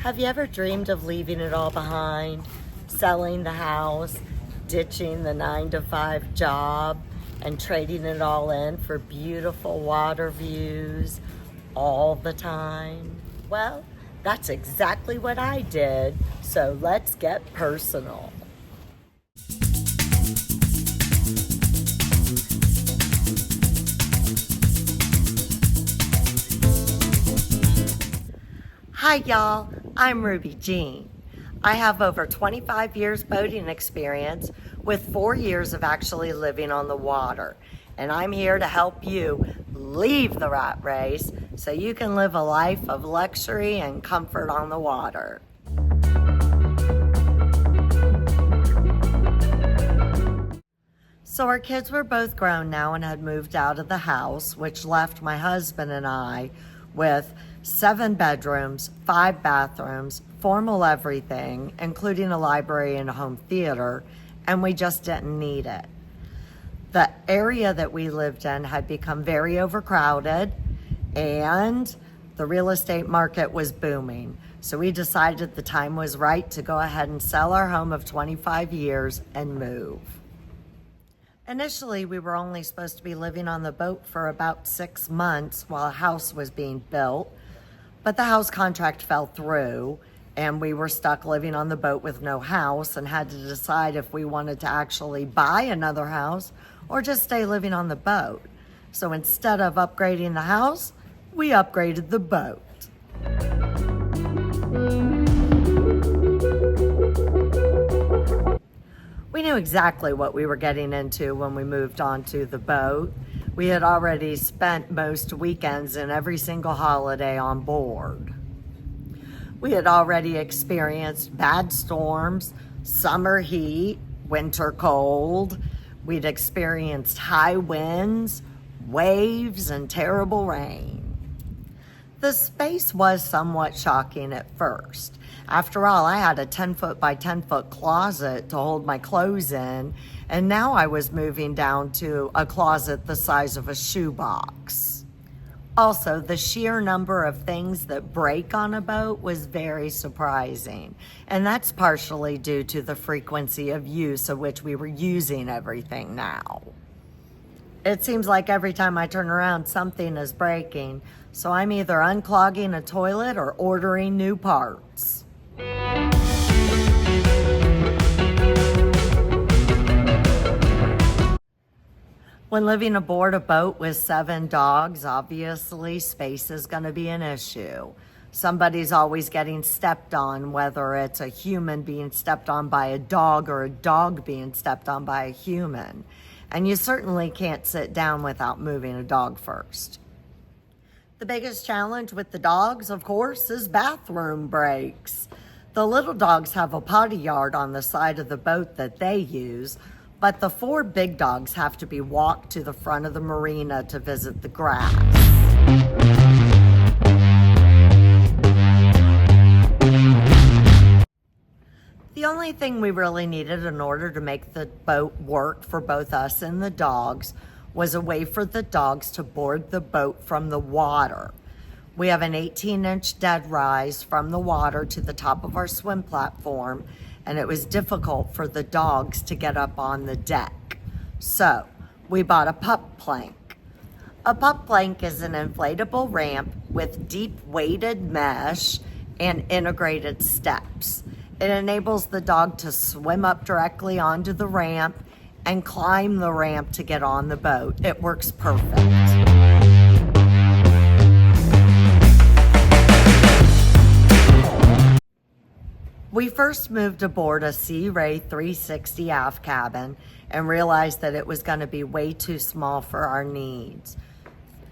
Have you ever dreamed of leaving it all behind, selling the house, ditching the 9-to-5 job, and trading it all in for beautiful water views all the time? Well, that's exactly what I did, so let's get personal. Hi y'all, I'm Ruby Jean. I have over 25 years boating experience with 4 years of actually living on the water. And I'm here to help you leave the rat race so you can live a life of luxury and comfort on the water. So our kids were both grown now and had moved out of the house, which left my husband and I with 7 bedrooms, 5 bathrooms, formal everything, including a library and a home theater, and we just didn't need it. The area that we lived in had become very overcrowded and the real estate market was booming. So we decided the time was right to go ahead and sell our home of 25 years and move. Initially, we were only supposed to be living on the boat for about 6 months while a house was being built, but the house contract fell through and we were stuck living on the boat with no house and had to decide if we wanted to actually buy another house or just stay living on the boat. So instead of upgrading the house, we upgraded the boat. We knew exactly what we were getting into when we moved onto the boat. We had already spent most weekends and every single holiday on board. We had already experienced bad storms, summer heat, winter cold. We'd experienced high winds, waves, and terrible rain. The space was somewhat shocking at first. After all, I had a 10-foot by 10-foot closet to hold my clothes in, and now I was moving down to a closet the size of a shoebox. Also, the sheer number of things that break on a boat was very surprising, and that's partially due to the frequency of use of which we were using everything now. It seems like every time I turn around, something is breaking, so I'm either unclogging a toilet or ordering new parts. When living aboard a boat with 7 dogs, obviously space is going to be an issue. Somebody's always getting stepped on, whether it's a human being stepped on by a dog or a dog being stepped on by a human. And you certainly can't sit down without moving a dog first. The biggest challenge with the dogs, of course, is bathroom breaks. The little dogs have a potty yard on the side of the boat that they use, but the 4 big dogs have to be walked to the front of the marina to visit the grass. The only thing we really needed in order to make the boat work for both us and the dogs was a way for the dogs to board the boat from the water. We have an 18-inch dead rise from the water to the top of our swim platform, and it was difficult for the dogs to get up on the deck. So we bought a pup plank. A pup plank is an inflatable ramp with deep weighted mesh and integrated steps. It enables the dog to swim up directly onto the ramp and climb the ramp to get on the boat. It works perfect. We first moved aboard a Sea Ray 360 aft cabin and realized that it was going to be way too small for our needs.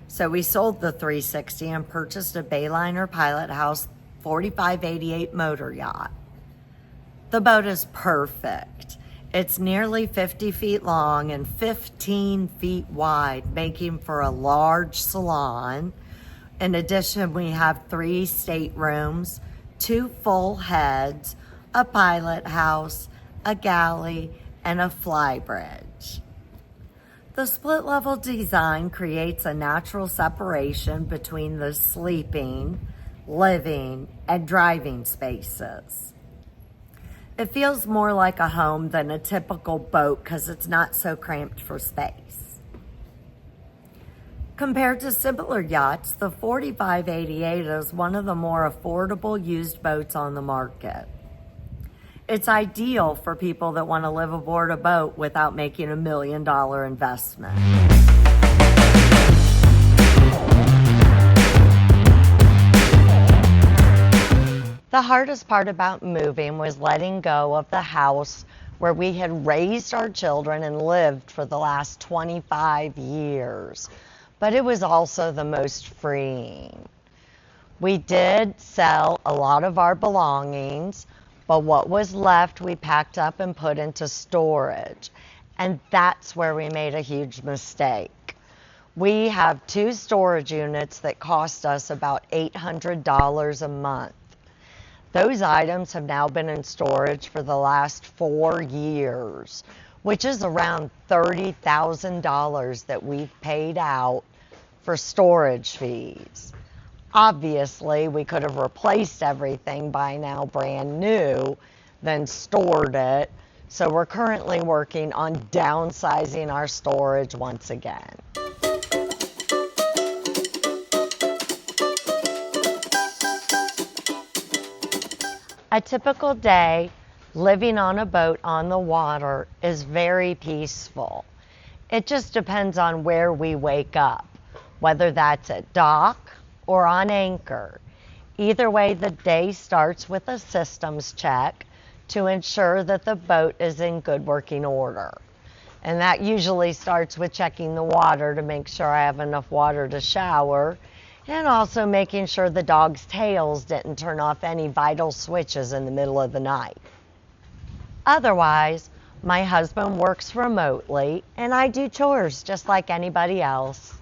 So we sold the 360 and purchased a Bayliner Pilothouse 4588 Motoryacht. The boat is perfect. It's nearly 50 feet long and 15 feet wide, making for a large salon. In addition, we have 3 staterooms, 2 full heads, a pilot house, a galley, and a flybridge. The split level design creates a natural separation between the sleeping, living, and driving spaces. It feels more like a home than a typical boat because it's not so cramped for space. Compared to similar yachts, the 4588 is one of the more affordable used boats on the market. It's ideal for people that want to live aboard a boat without making $1 million investment. The hardest part about moving was letting go of the house where we had raised our children and lived for the last 25 years. But it was also the most freeing. We did sell a lot of our belongings, but what was left we packed up and put into storage. And that's where we made a huge mistake. We have 2 storage units that cost us about $800 a month. Those items have now been in storage for the last 4 years, which is around $30,000 that we've paid out for storage fees. Obviously, we could have replaced everything by now brand new, then stored it. So we're currently working on downsizing our storage once again. A typical day living on a boat on the water is very peaceful. It just depends on where we wake up, whether that's at dock or on anchor. Either way, the day starts with a systems check to ensure that the boat is in good working order. And that usually starts with checking the water to make sure I have enough water to shower, and also making sure the dog's tails didn't turn off any vital switches in the middle of the night. Otherwise, my husband works remotely and I do chores just like anybody else.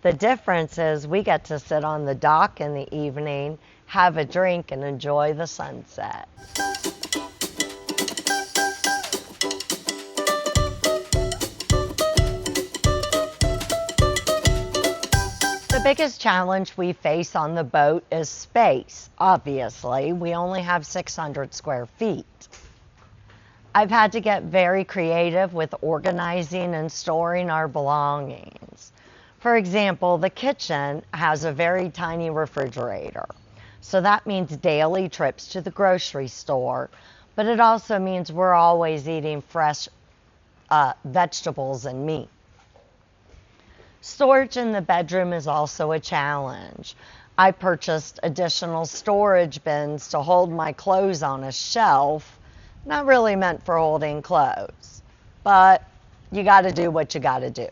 The difference is we get to sit on the dock in the evening, have a drink, and enjoy the sunset. The biggest challenge we face on the boat is space. Obviously, we only have 600 square feet. I've had to get very creative with organizing and storing our belongings. For example, the kitchen has a very tiny refrigerator. So that means daily trips to the grocery store, but it also means we're always eating fresh vegetables and meat. Storage in the bedroom is also a challenge. I purchased additional storage bins to hold my clothes on a shelf, not really meant for holding clothes, but you got to do what you got to do.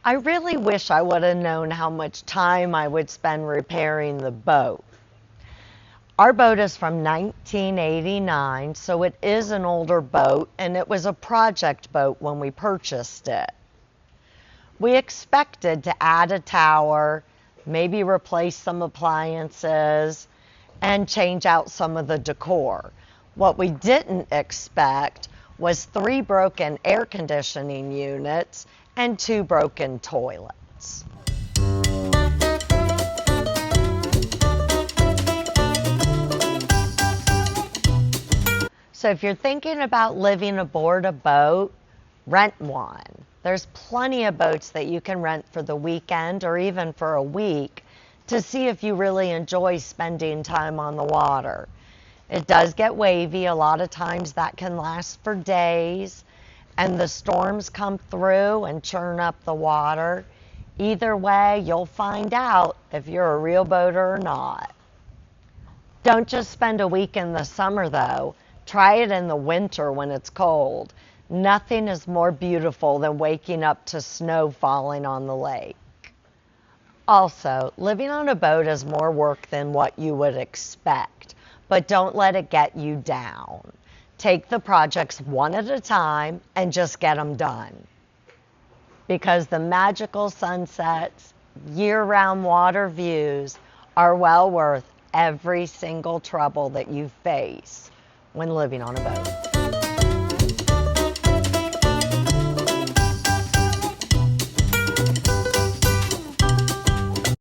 I really wish I would have known how much time I would spend repairing the boat. Our boat is from 1989, so it is an older boat, and it was a project boat when we purchased it. We expected to add a tower, maybe replace some appliances, and change out some of the decor. What we didn't expect was 3 broken air conditioning units and 2 broken toilets. So if you're thinking about living aboard a boat, rent one. There's plenty of boats that you can rent for the weekend or even for a week to see if you really enjoy spending time on the water. It does get wavy. A lot of times that can last for days, and the storms come through and churn up the water. Either way, you'll find out if you're a real boater or not. Don't just spend a week in the summer though. Try it in the winter when it's cold. Nothing is more beautiful than waking up to snow falling on the lake. Also, living on a boat is more work than what you would expect, but don't let it get you down. Take the projects one at a time and just get them done. Because the magical sunsets, year-round water views are well worth every single trouble that you face when living on a boat. bye.